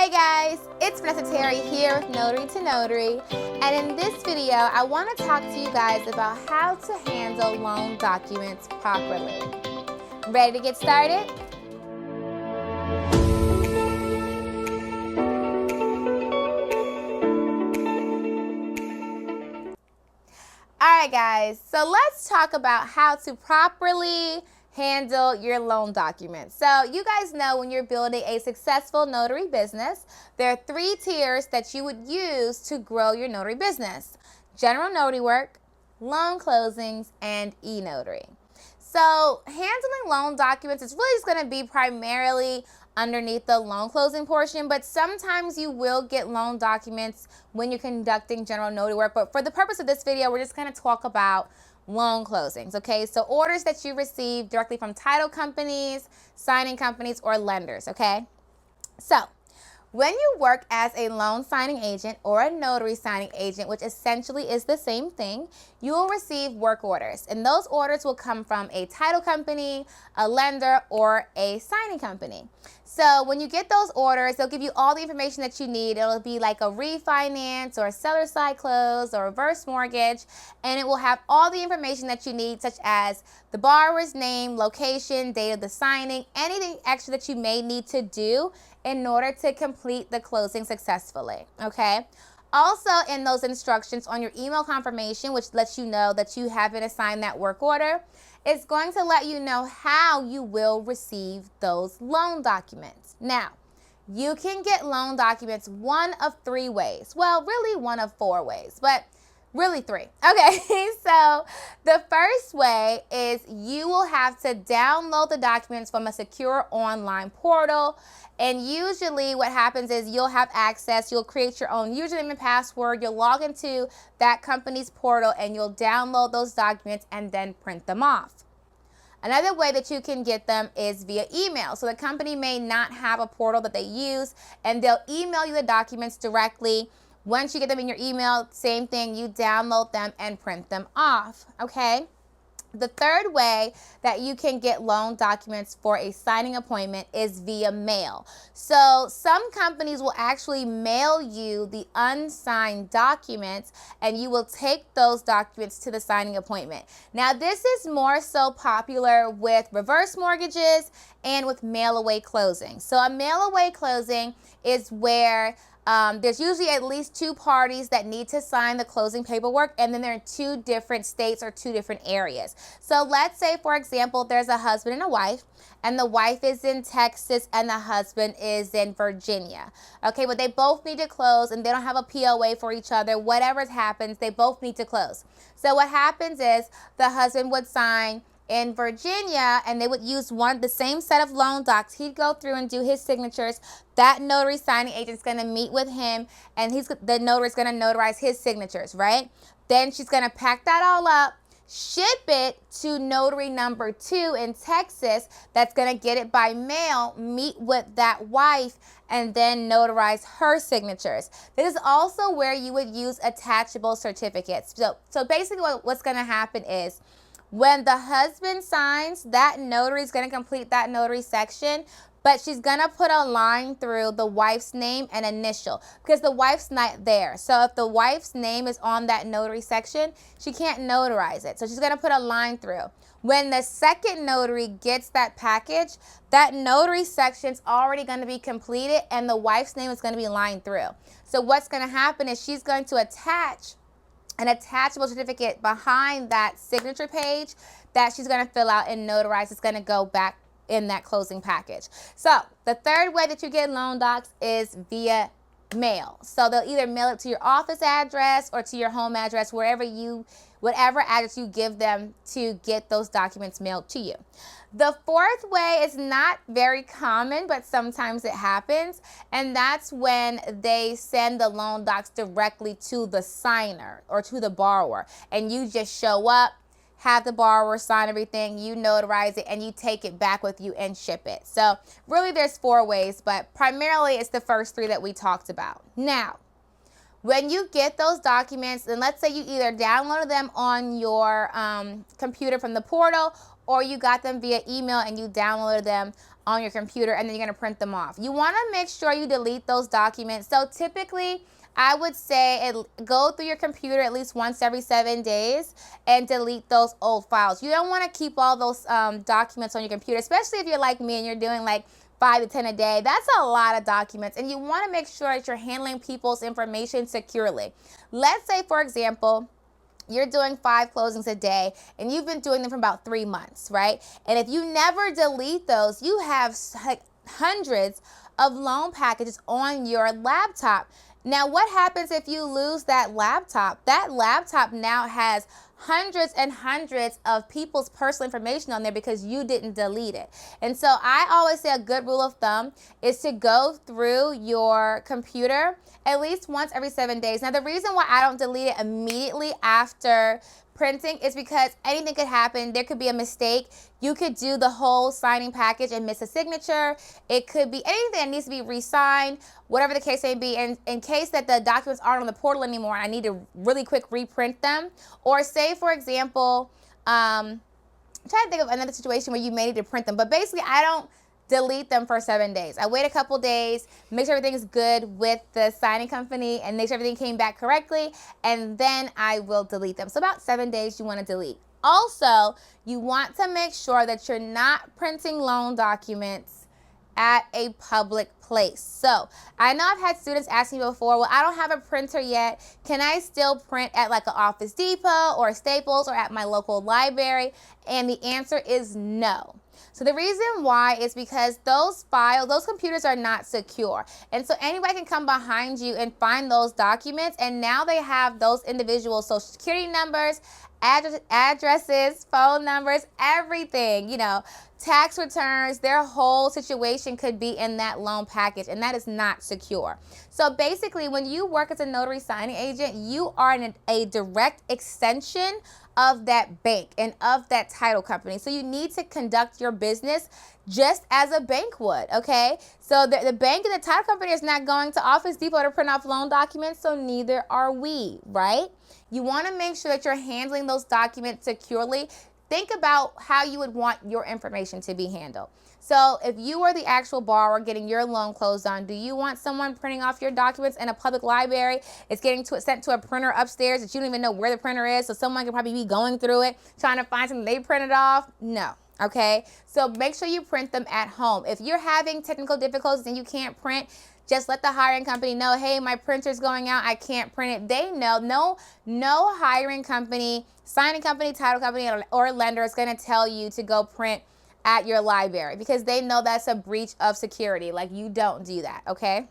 Hey guys, it's Vanessa Terry here with Notary to Notary, and in this video I want to talk to you guys about how to handle loan documents properly. Ready to get started? Alright guys, so let's talk about how to properly handle your loan documents. So you guys know when you're building a successful notary business, there are 3 tiers that you would use to grow your notary business: general notary work, loan closings, and e-notary. So handling loan documents is really just going to be primarily underneath the loan closing portion, but sometimes you will get loan documents when you're conducting general notary work. But for the purpose of this video, we're just going to talk about loan closings, okay? So orders that you receive directly from title companies, signing companies, or lenders, okay? So when you work as a loan signing agent or a notary signing agent, which essentially is the same thing, you will receive work orders. And those orders will come from a title company, a lender, or a signing company. So when you get those orders, they'll give you all the information that you need. It'll be like a refinance or a seller side close or reverse mortgage, and it will have all the information that you need, such as the borrower's name, location, date of the signing, anything extra that you may need to do in order to complete the closing successfully, okay? Also in those instructions on your email confirmation, which lets you know that you have been assigned that work order, it's going to let you know how you will receive those loan documents. Now, you can get loan documents one of 3 ways. Well, really one of 4 ways, but really 3. Okay, so the first way is you will have to download the documents from a secure online portal. And usually what happens is you'll have access, you'll create your own username and password, you'll log into that company's portal, and you'll download those documents and then print them off. Another way that you can get them is via email. So the company may not have a portal that they use, and they'll email you the documents directly. Once you get them in your email, same thing, you download them and print them off, okay? The third way that you can get loan documents for a signing appointment is via mail. So some companies will actually mail you the unsigned documents, and you will take those documents to the signing appointment. Now, this is more so popular with reverse mortgages and with mail-away closing. So a mail-away closing is where there's usually at least 2 parties that need to sign the closing paperwork, and then they're in 2 different states or 2 different areas. So let's say, for example, there's a husband and a wife, and the wife is in Texas and the husband is in Virginia. Okay, but they both need to close, and they don't have a POA for each other. Whatever happens, they both need to close. So what happens is the husband would sign in Virginia, and they would use the same set of loan docs. He'd go through and do his signatures. That notary signing agent's going to meet with him, and the notary's going to notarize his signatures, right? Then she's going to pack that all up, ship it to notary number 2 in Texas that's going to get it by mail, meet with that wife, and then notarize her signatures. This is also where you would use attachable certificates. So basically what's going to happen is, when the husband signs, that notary is going to complete that notary section, but she's going to put a line through the wife's name and initial, because the wife's not there. So if the wife's name is on that notary section, she can't notarize it. So she's going to put a line through. When the second notary gets that package, that notary section's already going to be completed, and the wife's name is going to be lined through. So what's going to happen is she's going to attach an attachable certificate behind that signature page that she's going to fill out and notarize. It's going to go back in that closing package. So the third way that you get loan docs is via mail. So they'll either mail it to your office address or to your home address, whatever address you give them to get those documents mailed to you. The fourth way is not very common, but sometimes it happens, and that's when they send the loan docs directly to the signer or to the borrower, and you just show up, have the borrower sign everything, you notarize it, and you take it back with you and ship it. So really there's 4 ways, but primarily it's the first 3 that we talked about. Now, When you get those documents, and let's say you either downloaded them on your computer from the portal, or you got them via email and you downloaded them on your computer, and then you're gonna print them off. You wanna make sure you delete those documents. So typically, I would say go through your computer at least once every 7 days and delete those old files. You don't wanna keep all those documents on your computer, especially if you're like me and you're doing like 5 to 10 a day. That's a lot of documents, and you want to make sure that you're handling people's information securely. Let's say, for example, you're doing 5 closings a day and you've been doing them for about 3 months, right? And if you never delete those, you have like hundreds of loan packages on your laptop. Now, what happens if you lose that laptop? That laptop now has hundreds and hundreds of people's personal information on there because you didn't delete it. And so I always say a good rule of thumb is to go through your computer at least once every 7 days. Now, the reason why I don't delete it immediately after printing is because anything could happen. There could be a mistake. You could do the whole signing package and miss a signature. It could be anything that needs to be re-signed, whatever the case may be. And in case that the documents aren't on the portal anymore, I need to really quick reprint them. Or say, for example, I'm trying to think of another situation where you may need to print them. But basically, I don't delete them for 7 days. I wait a couple days, make sure everything is good with the signing company and make sure everything came back correctly, and then I will delete them. So about 7 days you want to delete. Also, you want to make sure that you're not printing loan documents at a public place. So I know I've had students ask me before, well, I don't have a printer yet. Can I still print at like an Office Depot or Staples or at my local library? And the answer is no. So the reason why is because those computers are not secure. And so anybody can come behind you and find those documents, and now they have those individual social security numbers, addresses, phone numbers, everything, you know, tax returns. Their whole situation could be in that loan package, and that is not secure. So basically, when you work as a notary signing agent, you are a direct extension of that bank and of that title company. So you need to conduct your business just as a bank would, okay? So the bank and the title company is not going to Office Depot to print off loan documents, so neither are we, right? You want to make sure that you're handling those documents securely. Think about how you would want your information to be handled. So if you are the actual borrower getting your loan closed on, do you want someone printing off your documents in a public library? It's getting sent to a printer upstairs that you don't even know where the printer is, so someone could probably be going through it, trying to find something they printed off? No. Okay? So make sure you print them at home. If you're having technical difficulties and you can't print, just let the hiring company know, hey, my printer's going out, I can't print it. They know. No hiring company, signing company, title company, or lender is going to tell you to go print at your library because they know that's a breach of security. Like, you don't do that, okay?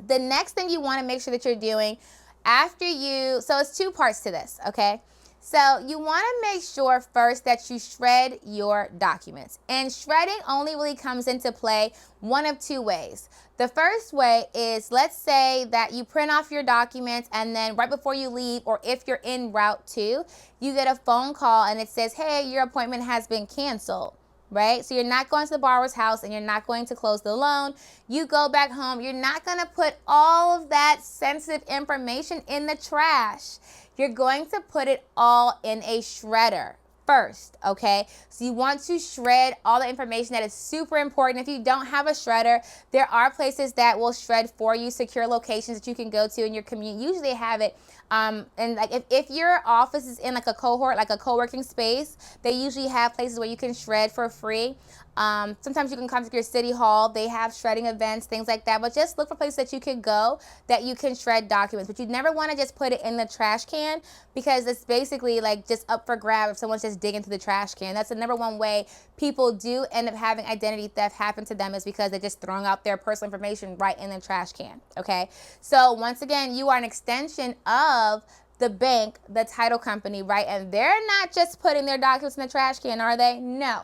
The next thing you want to make sure that you're doing so it's 2 parts to this, okay? So you want to make sure first that you shred your documents. And shredding only really comes into play one of 2 ways. The first way is, let's say that you print off your documents and then right before you leave, or if you're en route to, you get a phone call and it says, hey, your appointment has been canceled. Right? So you're not going to the borrower's house and you're not going to close the loan. You go back home. You're not going to put all of that sensitive information in the trash. You're going to put it all in a shredder first, okay? So you want to shred all the information. That is super important. If you don't have a shredder, there are places that will shred for you, secure locations that you can go to in your community. Usually they have it. And like if your office is in like a cohort, like a co-working space, they usually have places where you can shred for free. Sometimes you can contact your city hall. They have shredding events, things like that. But just look for places that you can go that you can shred documents. But you never want to just put it in the trash can because it's basically like just up for grab if someone's just digging through the trash can. That's the number one way people do end up having identity theft happen to them, is because they're just throwing out their personal information right in the trash can, okay? So once again, you are an extension of the bank, the title company, right? And they're not just putting their documents in the trash can, are they? No.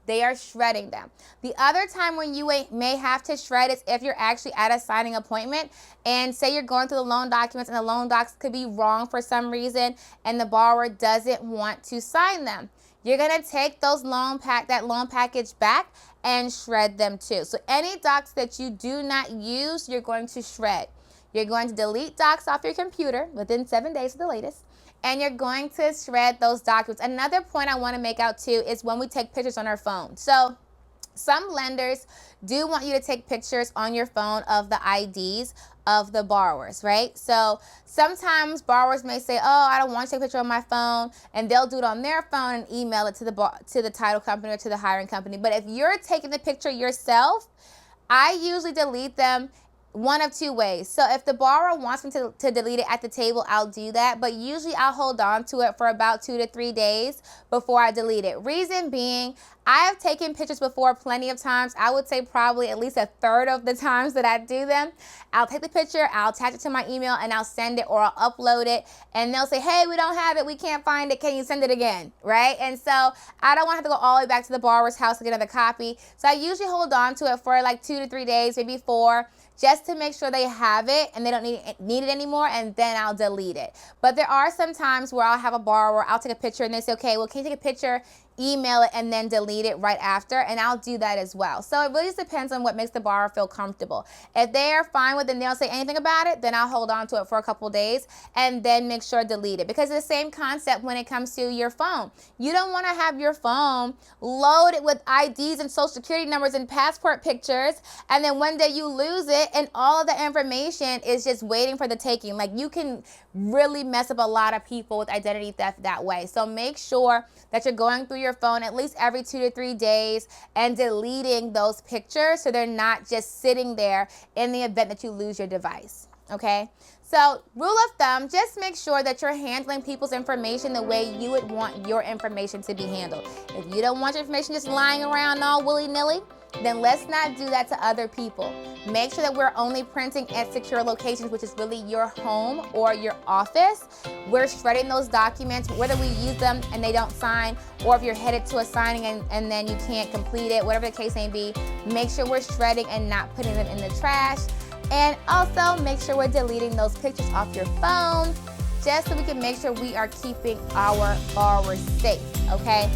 They are shredding them. The other time when you may have to shred is if you're actually at a signing appointment and say you're going through the loan documents and the loan docs could be wrong for some reason and the borrower doesn't want to sign them. You're going to take that loan package back and shred them too. So any docs that you do not use, you're going to shred. You're going to delete docs off your computer within 7 days at the latest. And you're going to shred those documents. Another point I want to make out too is when we take pictures on our phone. So some lenders do want you to take pictures on your phone of the IDs of the borrowers, right? So sometimes borrowers may say, oh, I don't want to take a picture on my phone, and they'll do it on their phone and email it to the title company or to the hiring company. But if you're taking the picture yourself, I usually delete them one of two ways. So if the borrower wants me to delete it at the table, I'll do that. But usually I'll hold on to it for about 2 to 3 days before I delete it. Reason being, I have taken pictures before plenty of times. I would say probably at least a third of the times that I do them. I'll take the picture, I'll attach it to my email, and I'll send it or I'll upload it. And they'll say, hey, we don't have it, we can't find it, can you send it again, right? And so I don't want to have to go all the way back to the borrower's house to get another copy. So I usually hold on to it for like 2 to 3 days, maybe 4, just to make sure they have it and they don't need it anymore, and then I'll delete it. But there are some times where I'll have a borrower, I'll take a picture and they say, okay, well, can you take a picture, email it, and then delete it right after? And I'll do that as well. So it really just depends on what makes the borrower feel comfortable. If they're fine with it and they don't say anything about it, then I'll hold on to it for a couple days and then make sure to delete it. Because it's the same concept when it comes to your phone. You don't want to have your phone loaded with IDs and social security numbers and passport pictures, and then one day you lose it and all of the information is just waiting for the taking. Like, you can really mess up a lot of people with identity theft that way. So make sure that you're going through your phone at least every 2 to 3 days and deleting those pictures so they're not just sitting there in the event that you lose your device, okay? So rule of thumb, just make sure that you're handling people's information the way you would want your information to be handled. If you don't want your information just lying around all willy-nilly, then let's not do that to other people. Make sure that we're only printing at secure locations, which is really your home or your office. We're shredding those documents, whether we use them and they don't sign, or if you're headed to a signing and then you can't complete it, whatever the case may be, make sure we're shredding and not putting them in the trash. And also make sure we're deleting those pictures off your phone, just so we can make sure we are keeping our borrowers safe, okay?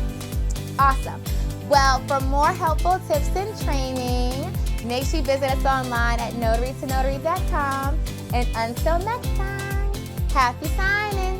Awesome. Well, for more helpful tips and training, make sure you visit us online at notarytonotary.com. And until next time, happy signing.